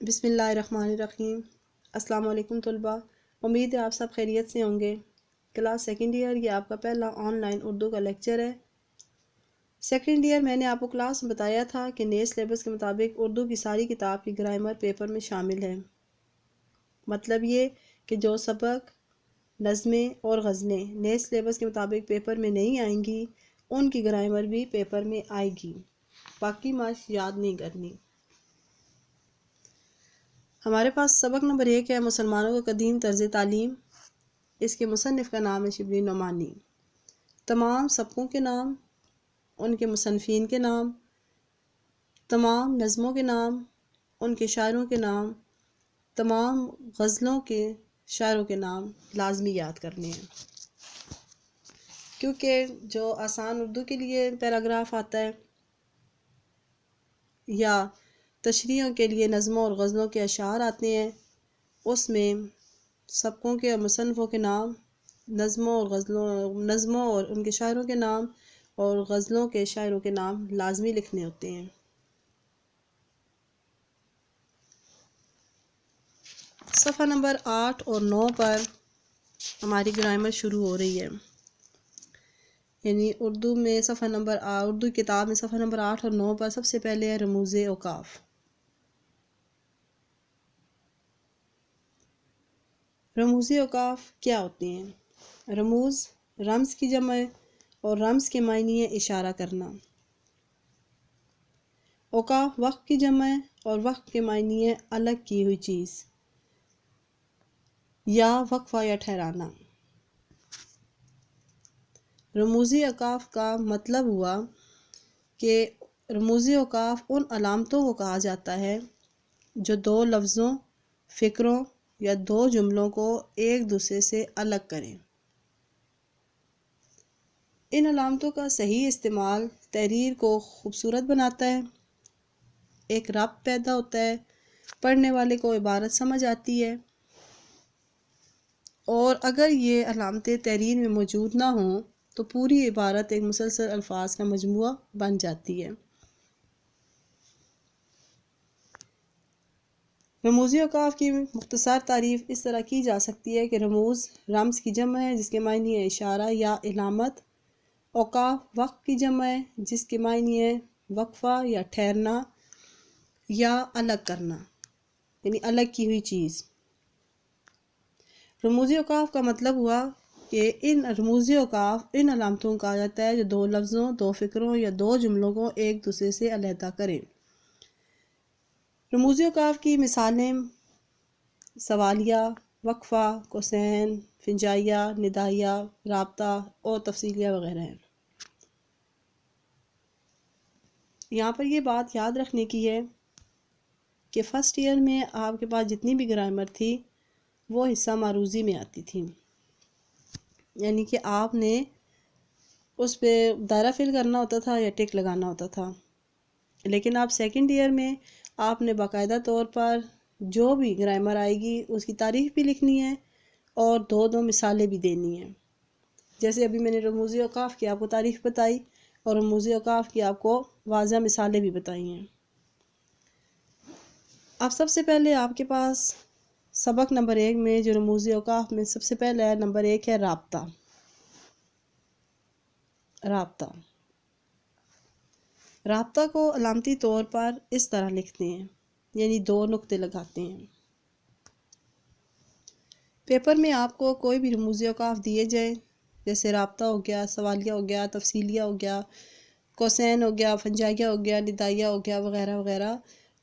بسم اللہ الرحمن الرحیم۔ السلام علیکم طلباء، امید ہے آپ سب خیریت سے ہوں گے۔ کلاس سیکنڈ ایئر، یہ آپ کا پہلا آن لائن اردو کا لیکچر ہے۔ سیکنڈ ایئر میں نے آپ کو کلاس میں بتایا تھا کہ نئے سلیبس کے مطابق اردو کی ساری کتاب کی گرامر پیپر میں شامل ہے۔ مطلب یہ کہ جو سبق، نظمیں اور غزلیں نئے سلیبس کے مطابق پیپر میں نہیں آئیں گی، ان کی گرامر بھی پیپر میں آئے گی، باقی مشق یاد نہیں کرنی۔ ہمارے پاس سبق نمبر 1 ہے مسلمانوں کا قدیم طرز تعلیم۔ اس کے مصنف کا نام ہے شبلی نعمانی۔ تمام سبقوں کے نام، ان کے مصنفین کے نام، تمام نظموں کے نام، ان کے شاعروں کے نام، تمام غزلوں کے شاعروں کے نام لازمی یاد کرنے ہیں، کیونکہ جو آسان اردو کے لیے پیراگراف آتا ہے یا تشریحوں کے لیے نظموں اور غزلوں کے اشعار آتے ہیں، اس میں سبقوں کے اور مصنفوں کے نام، نظموں اور ان کے شاعروں کے نام اور غزلوں کے شاعروں کے نام لازمی لکھنے ہوتے ہیں۔ صفحہ نمبر 8 اور 9 پر ہماری گرامر شروع ہو رہی ہے، یعنی اردو کتاب میں صفحہ نمبر 8 اور 9 پر سب سے پہلے ہے رموز اوقاف۔ رموز اوقاف کیا ہوتے ہیں؟ رموز رمز کی جمع ہے اور رمز کے معنی ہے اشارہ کرنا۔ اوقاف وقت کی جمع ہے اور وقت کے معنی ہے الگ کی ہوئی چیز یا وقفہ یا ٹھہرانا۔ رموزی اوقاف کا مطلب ہوا کہ رموزی اوقاف ان علامتوں کو کہا جاتا ہے جو دو لفظوں، فکروں یا دو جملوں کو ایک دوسرے سے الگ کریں۔ ان علامتوں کا صحیح استعمال تحریر کو خوبصورت بناتا ہے، ایک ربط پیدا ہوتا ہے، پڑھنے والے کو عبارت سمجھ آتی ہے، اور اگر یہ علامتیں تحریر میں موجود نہ ہوں تو پوری عبارت ایک مسلسل الفاظ کا مجموعہ بن جاتی ہے۔ رموزی اوقاف کی مختصر تعریف اس طرح کی جا سکتی ہے کہ رموز رمز کی جمع ہے جس کے معنی ہے اشارہ یا علامت، اوقاف وقت کی جمع ہے جس کے معنی ہے وقفہ یا ٹھہرنا یا الگ کرنا، یعنی الگ کی ہوئی چیز۔ رموزی اوقاف کا مطلب ہوا کہ ان رموزی اوقاف ان علامتوں کو کہا جاتا ہے جو دو لفظوں، دو فکروں یا دو جملوں کو ایک دوسرے سے علیحدہ کریں۔ رموزی اوقاف کی مثالیں سوالیہ، وقفہ، کوسین، فنجائیہ، ندائیہ، رابطہ اور تفصیلیہ وغیرہ ہیں۔ یہاں پر یہ بات یاد رکھنے کی ہے کہ فرسٹ ایئر میں آپ کے پاس جتنی بھی گرامر تھی وہ حصہ معروضی میں آتی تھی، یعنی کہ آپ نے اس پہ دائرہ فل کرنا ہوتا تھا یا ٹک لگانا ہوتا تھا، لیکن آپ سیکنڈ ایئر میں آپ نے باقاعدہ طور پر جو بھی گرامر آئے گی اس کی تعریف بھی لکھنی ہے اور دو مثالیں بھی دینی ہیں۔ جیسے ابھی میں نے رموزی اوقاف کی آپ کو تعریف بتائی اور رموزی اوقاف کی آپ کو واضح مثالیں بھی بتائی ہیں۔ اب سب سے پہلے آپ کے پاس سبق نمبر 1 میں جو رموزی اوقاف میں سب سے پہلے ہے نمبر 1 ہے رابطہ۔ رابطہ کو علامتی طور پر اس طرح لکھتے ہیں، یعنی 2 نقطے لگاتے ہیں۔ پیپر میں آپ کو کوئی بھی رموزی اوقاف دیے جائیں، جیسے رابطہ ہو گیا، سوالیہ ہو گیا، تفصیلیہ ہو گیا، کوسین ہو گیا، فنجائیہ ہو گیا، ندائیہ ہو گیا وغیرہ وغیرہ،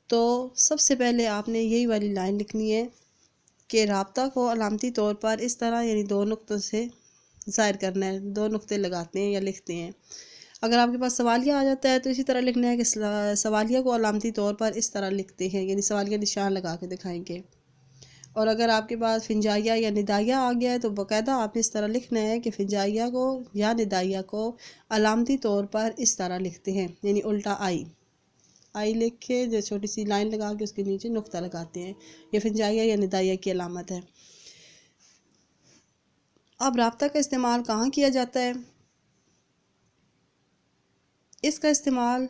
تو سب سے پہلے آپ نے یہی والی لائن لکھنی ہے کہ رابطہ کو علامتی طور پر اس طرح، یعنی 2 نقطوں سے ظاہر کرنا ہے، 2 نقطے لگاتے ہیں یا لکھتے ہیں۔ اگر آپ کے پاس سوالیہ آ جاتا ہے تو اسی طرح لکھنا ہے کہ سوالیہ کو علامتی طور پر اس طرح لکھتے ہیں، یعنی سوالیہ نشان لگا کے دکھائیں گے۔ اور اگر آپ کے پاس فنجائیہ یا ندائیہ آ گیا ہے تو باقاعدہ آپ نے اس طرح لکھنا ہے کہ فنجائیہ کو یا ندائیہ کو علامتی طور پر اس طرح لکھتے ہیں، یعنی الٹا آئی لکھ کے جو چھوٹی سی لائن لگا کے اس کے نیچے نقطہ لگاتے ہیں، یہ فنجائیہ یا ندائیہ کی علامت ہے۔ اب رابطہ کا استعمال کہاں کیا جاتا ہے؟ اس کا استعمال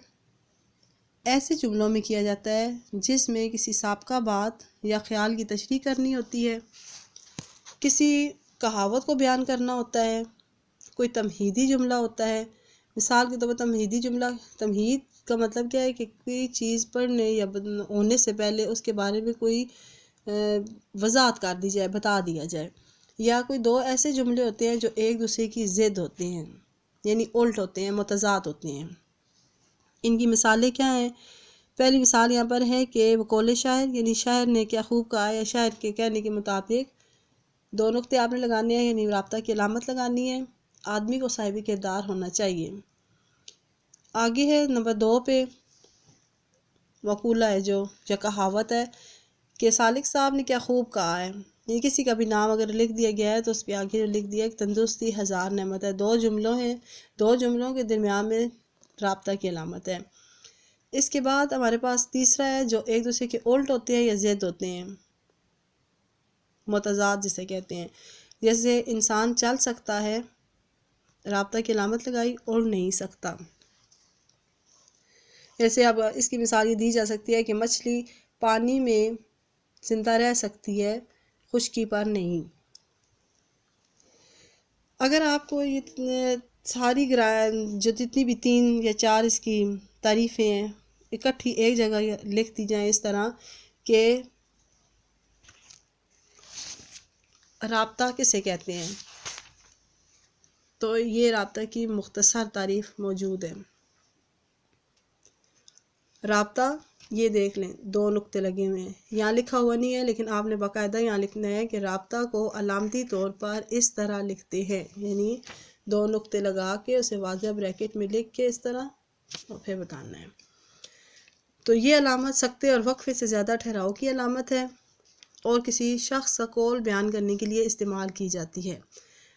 ایسے جملوں میں کیا جاتا ہے جس میں کسی سابقہ بات یا خیال کی تشریح کرنی ہوتی ہے، کسی کہاوت کو بیان کرنا ہوتا ہے، کوئی تمہیدی جملہ ہوتا ہے۔ مثال کے طور پر تمہیدی جملہ، تمہید کا مطلب کیا ہے کہ کوئی چیز پڑھنے یا ہونے سے پہلے اس کے بارے میں کوئی وضاحت کر دی جائے، بتا دیا جائے۔ یا کوئی دو ایسے جملے ہوتے ہیں جو ایک دوسرے کی ضد ہوتے ہیں، یعنی الٹ ہوتے ہیں، متضاد ہوتے ہیں۔ ان کی مثالیں کیا ہیں؟ پہلی مثال یہاں پر ہے کہ بقول شاعر، یعنی شاعر نے کیا خوب کہا، یا شاعر کے کہنے کے مطابق دو نقطے آپ نے لگانے ہیں، یعنی رابطہ کی علامت لگانی ہے۔ آدمی کو صاحب کردار ہونا چاہیے۔ آگے ہے نمبر 2 پہ مقولہ ہے جو کہاوت ہے کہ سالک صاحب نے کیا خوب کہا ہے، یعنی کسی کا بھی نام اگر لکھ دیا گیا ہے تو اس پہ آگے جو لکھ دیا کہ تندرستی ہزار نعمت ہے۔ دو جملوں ہیں، دو جملوں کے درمیان میں رابطہ کی علامت ہے۔ اس کے بعد ہمارے پاس تیسرا ہے جو ایک دوسرے کے الٹ ہوتے ہیں یا ضد ہوتے ہیں، متضاد جسے کہتے ہیں۔ جیسے انسان چل سکتا ہے، رابطہ کی علامت لگائی، اڑ نہیں سکتا۔ جیسے اب اس کی مثال یہ دی جا سکتی ہے کہ مچھلی پانی میں زندہ رہ سکتی ہے، خشکی پر نہیں۔ اگر آپ کو یہ ساری جو جتنی بھی 3 یا 4 اس کی تعریفیں ہیں اکٹھی ایک جگہ لکھ دی جائیں اس طرح کہ رابطہ کسے کہتے ہیں، تو یہ رابطہ کی مختصر تعریف موجود ہے۔ رابطہ یہ دیکھ لیں، 2 نقطے لگے ہوئے ہیں، یہاں لکھا ہوا نہیں ہے لیکن آپ نے باقاعدہ یہاں لکھنا ہے کہ رابطہ کو علامتی طور پر اس طرح لکھتے ہیں، یعنی 2 نقطے لگا کے اسے واضح بریکٹ میں لکھ کے اس طرح اور پھر بتانا ہے۔ تو یہ علامت سکتے اور وقفے سے زیادہ ٹھہراؤ کی علامت ہے اور کسی شخص کا قول بیان کرنے کے لیے استعمال کی جاتی ہے۔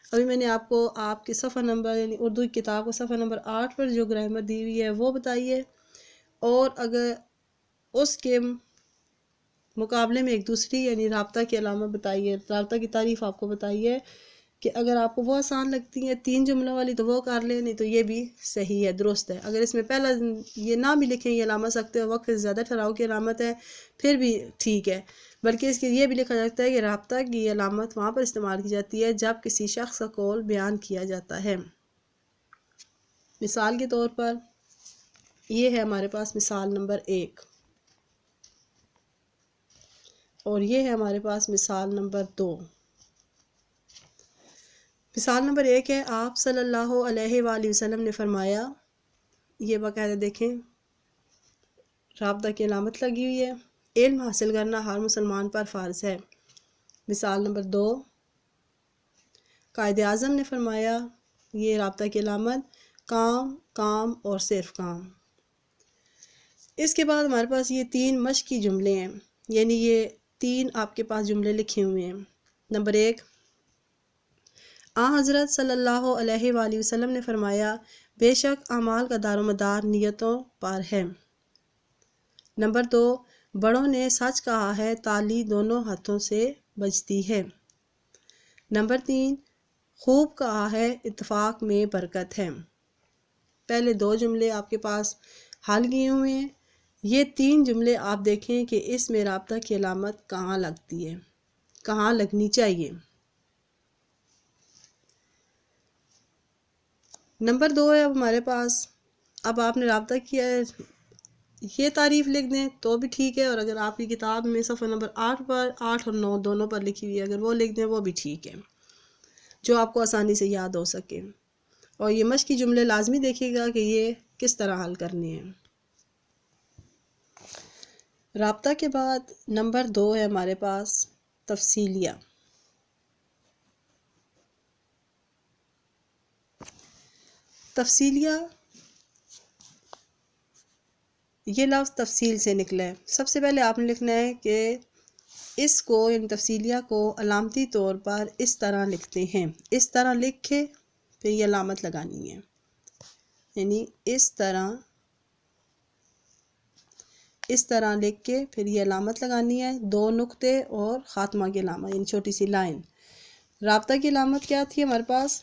ابھی میں نے آپ کو آپ کے صفحہ نمبر، یعنی اردو کی کتاب کو صفحہ نمبر 8 پر جو گرامر دی ہوئی ہے وہ بتائیے، اور اگر اس کے مقابلے میں ایک دوسری یعنی رابطہ کی علامت بتائیے، رابطہ کی تعریف آپ کو بتائیے کہ اگر آپ کو وہ آسان لگتی ہیں 3 جملوں والی تو وہ کر لیں، نہیں تو یہ بھی صحیح ہے، درست ہے۔ اگر اس میں پہلا یہ نہ بھی لکھیں یہ علامت سکتے اور وقت سے زیادہ ٹھہراؤ کی علامت ہے پھر بھی ٹھیک ہے، بلکہ اس کے یہ بھی لکھا جاتا ہے کہ رابطہ کی علامت وہاں پر استعمال کی جاتی ہے جب کسی شخص کا قول بیان کیا جاتا ہے۔ مثال کے طور پر یہ ہے ہمارے پاس مثال نمبر 1 اور یہ ہے ہمارے پاس مثال نمبر 2۔ مثال نمبر 1 ہے، آپ صلی اللہ علیہ وآلہ وسلم نے فرمایا، یہ باقاعدہ دیکھیں رابطہ کی علامت لگی ہوئی ہے، علم حاصل کرنا ہر مسلمان پر فرض ہے۔ مثال نمبر 2، قائد اعظم نے فرمایا، یہ رابطہ کی علامت کام، کام اور صرف کام۔ اس کے بعد ہمارے پاس یہ 3 مشقی جملے ہیں، یعنی یہ 3 آپ کے پاس جملے لکھے ہوئے ہیں۔ نمبر 1، حضرت صلی اللہ علیہ وآلہ وسلم نے فرمایا، بے شک اعمال کا دار و مدار نیتوں پر ہے۔ نمبر 2، بڑوں نے سچ کہا ہے، تالی دونوں ہاتھوں سے بجتی ہے۔ نمبر 3، خوب کہا ہے، اتفاق میں برکت ہے۔ پہلے 2 جملے آپ کے پاس حل کیے ہوئے ہیں، یہ 3 جملے آپ دیکھیں کہ اس میں رابطہ کی علامت کہاں لگتی ہے، کہاں لگنی چاہیے۔ نمبر 2 ہے اب ہمارے پاس، اب آپ نے رابطہ کیا ہے، یہ تعریف لکھ دیں تو بھی ٹھیک ہے، اور اگر آپ کی کتاب میں صفحہ نمبر 8 پر 8 اور 9 دونوں پر لکھی ہوئی ہے اگر وہ لکھ دیں وہ بھی ٹھیک ہے، جو آپ کو آسانی سے یاد ہو سکے۔ اور یہ مشقی جملے لازمی دیکھیے گا کہ یہ کس طرح حل کرنے ہیں۔ رابطہ کے بعد نمبر 2 ہے ہمارے پاس تفصیلیہ۔ تفصیلیہ یہ لفظ تفصیل سے نکلا ہے۔ سب سے پہلے آپ نے لکھنا ہے کہ اس کو یعنی تفصیلیہ کو علامتی طور پر اس طرح لکھتے ہیں، اس طرح لکھ کے پھر یہ علامت لگانی ہے، یعنی اس طرح لکھ کے پھر یہ علامت لگانی ہے، 2 نقطے اور خاتمہ کی علامت یعنی چھوٹی سی لائن۔ رابطہ کی علامت کیا تھی ہمارے پاس؟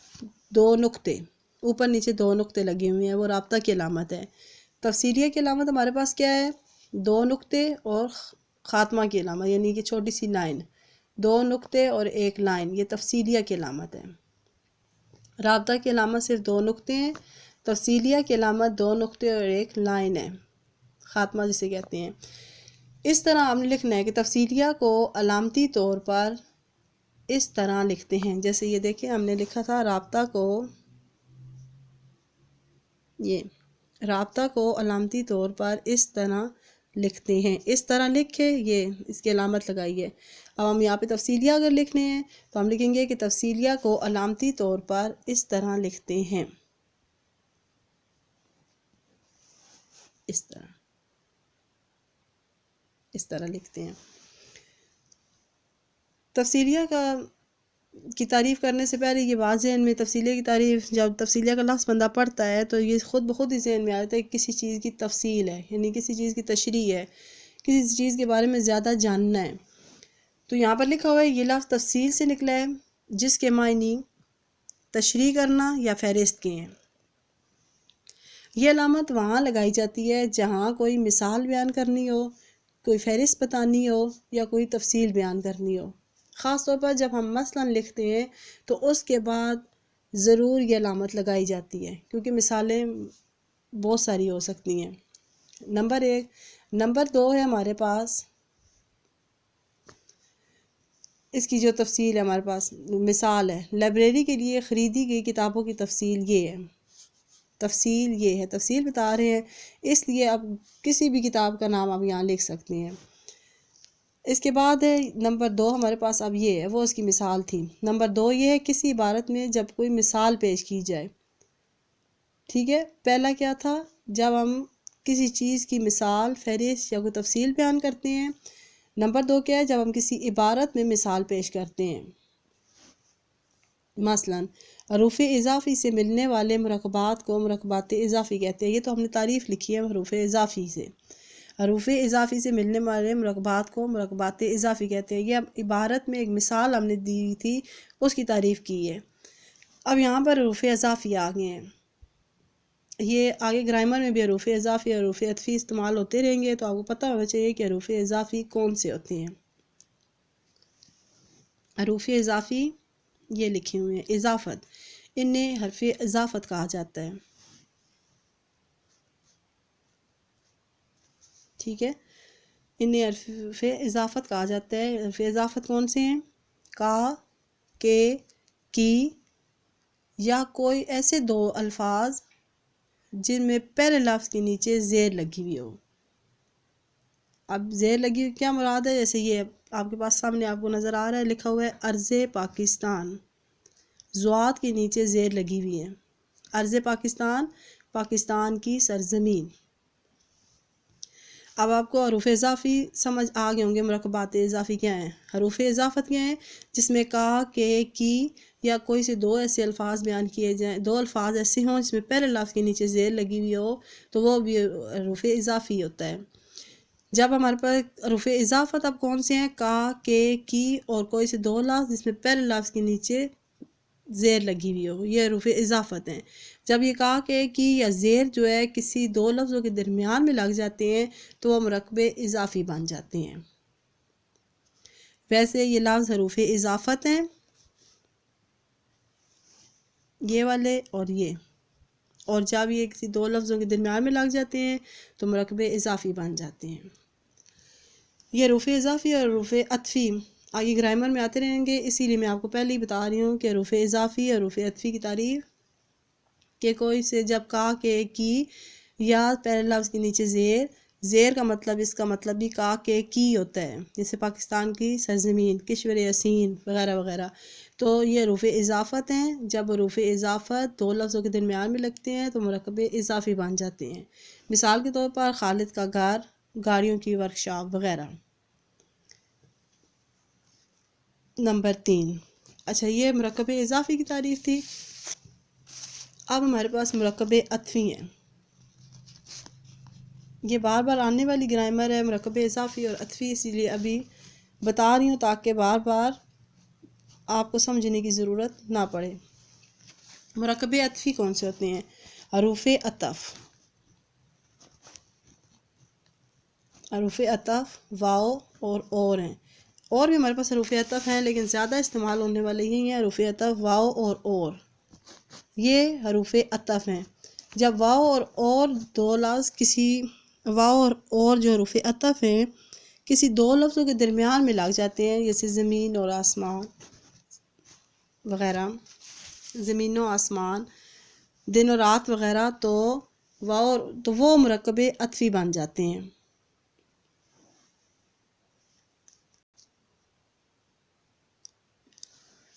2 نقطے، اوپر نیچے 2 نقطے لگے ہوئے ہیں، وہ رابطہ کی علامت ہے۔ تفصیلیہ کی علامت ہمارے پاس کیا ہے؟ 2 نقطے اور خاتمہ کی علامت، یعنی کہ چھوٹی سی لائن، 2 نقطے اور 1 لائن، یہ تفصیلیہ کی علامت ہے۔ رابطہ کی علامت صرف 2 نقطے ہیں، تفصیلیہ کی علامت 2 نقطے اور 1 لائن ہے، خاتمہ جسے کہتے ہیں۔ اس طرح ہم نے لکھنا ہے کہ تفصیلیہ کو علامتی طور پر اس طرح لکھتے ہیں، جیسے یہ دیکھیں ہم نے لکھا تھا رابطہ کو علامتی طور پر اس طرح لکھتے ہیں، اس طرح لکھے، یہ اس کی علامت لگائیے۔ اب ہم یہاں پہ تفصیلیہ اگر لکھنے ہیں تو ہم لکھیں گے کہ تفصیلیہ کو علامتی طور پر اس طرح لکھتے ہیں، اس طرح لکھتے ہیں۔ تفصیلیہ کی تعریف کرنے سے پہلے یہ بات ذہن میں، تفصیلیہ کی تعریف جب تفصیلیہ کا لفظ بندہ پڑھتا ہے تو یہ خود بخود ہی ذہن میں آتا ہے کہ کسی چیز کی تفصیل ہے، یعنی کسی چیز کی تشریح ہے، کسی چیز کے بارے میں زیادہ جاننا ہے۔ تو یہاں پر لکھا ہوا ہے یہ لفظ تفصیل سے نکلا ہے، جس کے معنی تشریح کرنا یا فہرست کے ہیں۔ یہ علامت وہاں لگائی جاتی ہے جہاں کوئی مثال بیان کرنی ہو، کوئی فہرست بتانی ہو یا کوئی تفصیل بیان کرنی ہو۔ خاص طور پر جب ہم مثلاً لکھتے ہیں تو اس کے بعد ضرور یہ علامت لگائی جاتی ہے، کیونکہ مثالیں بہت ساری ہو سکتی ہیں۔ نمبر 1۔ نمبر 2 ہے ہمارے پاس اس کی جو تفصیل ہے، ہمارے پاس مثال ہے، لائبریری کے لیے خریدی گئی کتابوں کی تفصیل یہ ہے۔ تفصیل یہ ہے، تفصیل بتا رہے ہیں، اس لیے اب کسی بھی کتاب کا نام آپ یہاں لکھ سکتے ہیں۔ اس کے بعد ہے نمبر 2 ہمارے پاس اب یہ ہے، وہ اس کی مثال تھی۔ نمبر 2 یہ ہے کسی عبارت میں جب کوئی مثال پیش کی جائے، ٹھیک ہے۔ پہلا کیا تھا؟ جب ہم کسی چیز کی مثال، فہرست یا کوئی تفصیل بیان کرتے ہیں۔ نمبر 2 کیا ہے؟ جب ہم کسی عبارت میں مثال پیش کرتے ہیں۔ مثلاً حروف اضافی سے ملنے والے مرکبات کو مرکبات اضافی کہتے ہیں۔ یہ تو ہم نے تعریف لکھی ہے حروف اضافی سے۔ حروف اضافی سے ملنے والے مرکبات کو مرکبات اضافی کہتے ہیں۔ یہ عبارت میں ایک مثال ہم نے دی تھی، اس کی تعریف کی ہے۔ اب یہاں پر حروف اضافی آگے ہیں، یہ آگے گرامر میں بھی حروف اضافی اور حروف عطفی استعمال ہوتے رہیں گے، تو آپ کو پتہ ہونا چاہیے کہ حروف اضافی کون سے ہوتے ہیں۔ حروف اضافی یہ لکھے ہوئے ہیں، اضافت، انہیں حرف اضافت کہا جاتا ہے، ٹھیک ہے، انہیں حرف اضافت کہا جاتا ہے۔ حرف اضافت کون سے ہیں؟ کا، کے، کی یا کوئی ایسے 2 الفاظ جن میں پہلے لفظ کے نیچے زیر لگی ہوئی ہو۔ اب زیر لگی ہوئی کیا مراد ہے؟ جیسے یہ آپ کے پاس سامنے آپ کو نظر آ رہا ہے، لکھا ہوا ہے ارض پاکستان، ضاد کے نیچے زیر لگی ہوئی ہے، ارض پاکستان، پاکستان کی سرزمین۔ اب آپ کو حروف اضافی سمجھ آ گئے ہوں گے، مرکبات اضافی کیا ہیں، حروف اضافت کیا ہیں؟ جس میں کا، کے، کی یا کوئی سے 2 ایسے الفاظ بیان کیے جائیں، 2 الفاظ ایسے ہوں جس میں پہلے لفظ کے نیچے زیر لگی ہوئی ہو، تو وہ بھی حروف اضافی ہوتا ہے۔ جب ہمارے پاس حروف اضافت اب کون سے ہیں؟ کا، کے، کی اور کوئی سے 2 لفظ جس میں پہلے لفظ کے نیچے زیر لگی ہوئی ہو، یہ حروف اضافت ہیں۔ جب یہ کا، کے، کی یا زیر جو ہے کسی 2 لفظوں کے درمیان میں لگ جاتے ہیں تو وہ مرکب اضافی بن جاتے ہیں۔ ویسے یہ لفظ حروف اضافت ہیں، یہ والے اور یہ، اور جب یہ کسی 2 لفظوں کے درمیان میں لگ جاتے ہیں تو مرکب اضافی بن جاتے ہیں۔ یہ حروف اضافی اور حروف عطفی آگے گرامر میں آتے رہیں گے، اسی لیے میں آپ کو پہلے ہی بتا رہی ہوں کہ حروف اضافی اور حروف عطفی کی تعریف کہ کوئی سے جب کا، کے، کی یا پہلے لفظ کے نیچے زیر کا مطلب، اس کا مطلب بھی کا، کے، کی ہوتا ہے، جیسے پاکستان کی سرزمین، کشور یاسین وغیرہ وغیرہ، تو یہ حروف اضافت ہیں۔ جب حروف اضافت 2 لفظوں کے درمیان میں لگتے ہیں تو مرکب اضافی بن جاتے ہیں۔ مثال کے طور پر خالد کا گھر، گاڑیوں کی ورکشاپ وغیرہ۔ نمبر 3، اچھا یہ مرکب اضافی کی تعریف تھی۔ اب ہمارے پاس مرکب عطفی ہیں، یہ بار بار آنے والی گرامر ہے، مرکب اضافی اور عطفی اسی لیے ابھی بتا رہی ہوں تاکہ بار بار آپ کو سمجھنے کی ضرورت نہ پڑے۔ مرکب عطفی کون سے ہوتے ہیں؟ حروف عطف، حروف عطف واو اور ہیں، اور بھی ہمارے پاس حروف عطف ہیں لیکن زیادہ استعمال ہونے والے یہی ہیں حروف عطف واو اور یہ حروف عطف ہیں۔ جب واو اور دو لفظ کسی واو اور جو حروف عطف ہیں کسی دو لفظوں کے درمیان میں لگ جاتے ہیں، جیسے زمین اور آسمان وغیرہ، زمین و آسمان، دن و رات وغیرہ، تو وہ مرکب عطفی بن جاتے ہیں۔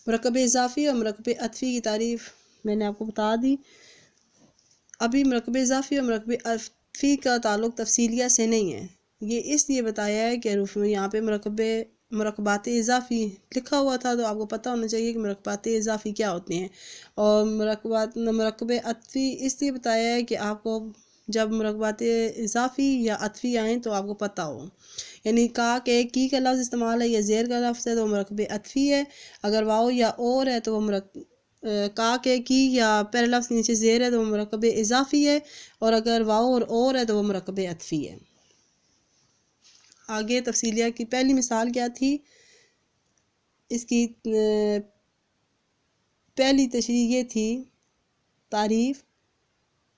مرکب اضافی اور مرکب عطفی کی تعریف میں نے آپ کو بتا دی۔ ابھی مرکب اضافی اور مرکب عطفی کا تعلق تفصیلیہ سے نہیں ہے، یہ اس لیے بتایا ہے کہ حروف میں یہاں پہ مرکبات اضافی لکھا ہوا تھا تو آپ کو پتہ ہونا چاہیے کہ مرکبات اضافی کیا ہوتے ہیں، اور مرکب عطفی اس لیے بتایا ہے کہ آپ کو جب مرکبات اضافی یا عطفی آئیں تو آپ کو پتہ ہو، یعنی کا کہ کی کا لفظ استعمال ہے یا زیر کا لفظ ہے تو وہ مرکب عطفی ہے، اگر واو یا اور ہے تو وہ کا کے کی یا پہلے لفظ کے نیچے زیر ہے تو وہ مرکب اضافی ہے، اور اگر واو اور ہے تو وہ مرکب عطفی ہے۔ آگے تفصیلیہ کی پہلی مثال کیا تھی، اس کی پہلی تشریح یہ تھی تعریف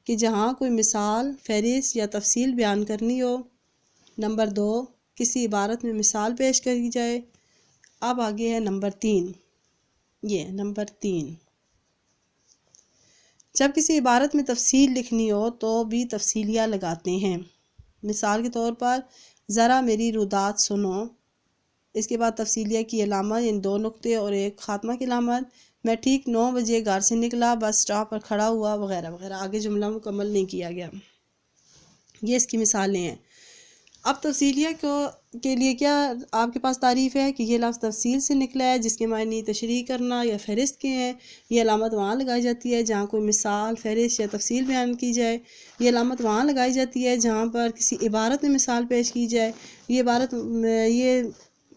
کہ جہاں کوئی مثال، فہرست یا تفصیل بیان کرنی ہو۔ نمبر 2، کسی عبارت میں مثال پیش کری جائے۔ اب آگے ہے نمبر 3، یہ نمبر 3، جب کسی عبارت میں تفصیل لکھنی ہو تو بھی تفصیلیہ لگاتے ہیں۔ مثال کے طور پر ذرا میری رودات سنو، اس کے بعد تفصیلیہ کی علامت یعنی 2 نقطے اور ایک خاتمہ کی علامت، میں ٹھیک 9 بجے گھر سے نکلا، بس سٹاپ پر کھڑا ہوا، وغیرہ وغیرہ، آگے جملہ مکمل نہیں کیا گیا۔ یہ اس کی مثالیں ہیں۔ اب تفصیلیہ کے لیے کیا آپ کے پاس تعریف ہے کہ یہ لفظ تفصیل سے نکلا ہے جس کے معنی تشریح کرنا یا فہرست کے ہیں، یہ علامت وہاں لگائی جاتی ہے جہاں کوئی مثال، فہرست یا تفصیل بیان کی جائے، یہ علامت وہاں لگائی جاتی ہے جہاں پر کسی عبارت میں مثال پیش کی جائے، یہ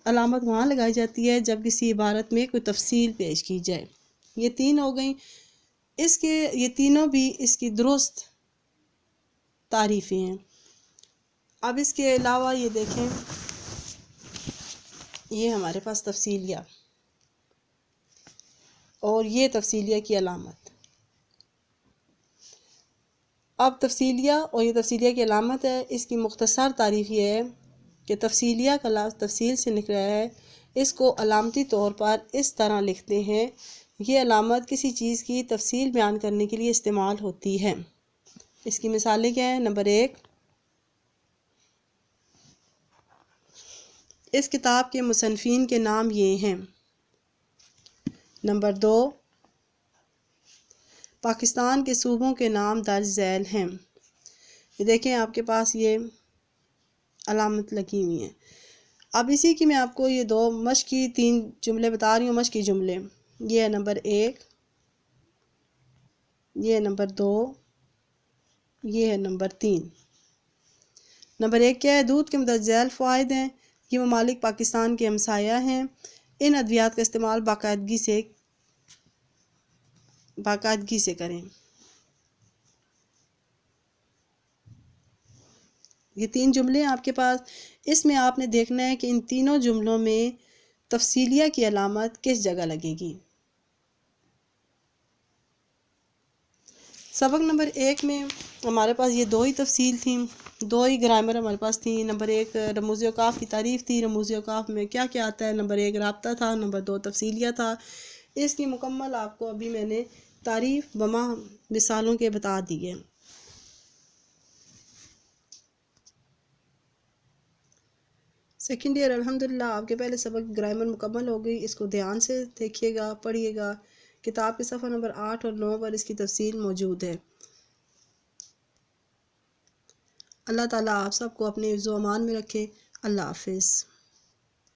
علامت وہاں لگائی جاتی ہے جب کسی عبارت میں کوئی تفصیل پیش کی جائے۔ یہ 3 ہو گئیں، یہ تینوں بھی اس کی درست تعریفیں ہیں۔ اب اس کے علاوہ یہ دیکھیں، یہ ہمارے پاس تفصیلیہ اور یہ تفصیلیہ کی علامت۔ اب تفصیلیہ اور یہ تفصیلیہ کی علامت ہے، اس کی مختصر تعریف یہ ہے کہ تفصیلیہ کا لفظ تفصیل سے نکلا ہے، اس کو علامتی طور پر اس طرح لکھتے ہیں، یہ علامت کسی چیز کی تفصیل بیان کرنے کے لیے استعمال ہوتی ہے۔ اس کی مثالیں کیا ہیں؟ نمبر 1، اس کتاب کے مصنفین کے نام یہ ہیں۔ نمبر 2، پاکستان کے صوبوں کے نام درج ذیل ہیں۔ یہ دیکھیں آپ کے پاس یہ علامت لگی ہوئی ہیں۔ اب اسی کی میں آپ کو یہ 2 مشقی 3 جملے بتا رہی ہوں، مشقی جملے، یہ ہے نمبر 1، یہ ہے نمبر 2، یہ ہے نمبر 3۔ نمبر 1 کیا ہے؟ دودھ کے مندرج ذیل فوائد ہیں، یہ ممالک پاکستان کے ہمسایہ ہیں، ان ادویات کا استعمال باقاعدگی سے کریں۔ یہ 3 جملے ہیں آپ کے پاس، اس میں آپ نے دیکھنا ہے کہ ان تینوں جملوں میں تفصیلیہ کی علامت کس جگہ لگے گی۔ سبق نمبر 1 میں ہمارے پاس یہ 2 ہی تفصیل تھیں، 2 ہی گرامر ہمارے پاس تھیں۔ نمبر 1 رموز اوقاف کی تعریف تھی، رموز اوقاف میں کیا کیا آتا ہے، نمبر 1 رابطہ تھا، نمبر 2 تفصیلیہ تھا۔ اس کی مکمل آپ کو ابھی میں نے تعریف بما مثالوں کے بتا دی ہے۔ سیکنڈ ایئر الحمدللہ آپ کے پہلے سبق گرامر مکمل ہو گئی، اس کو دھیان سے دیکھیے گا، پڑھیے گا، کتاب کے صفحہ نمبر 8 اور 9 پر اس کی تفصیل موجود ہے۔ اللہ تعالیٰ آپ سب کو اپنے حفظ و امان میں رکھے۔ اللہ حافظ۔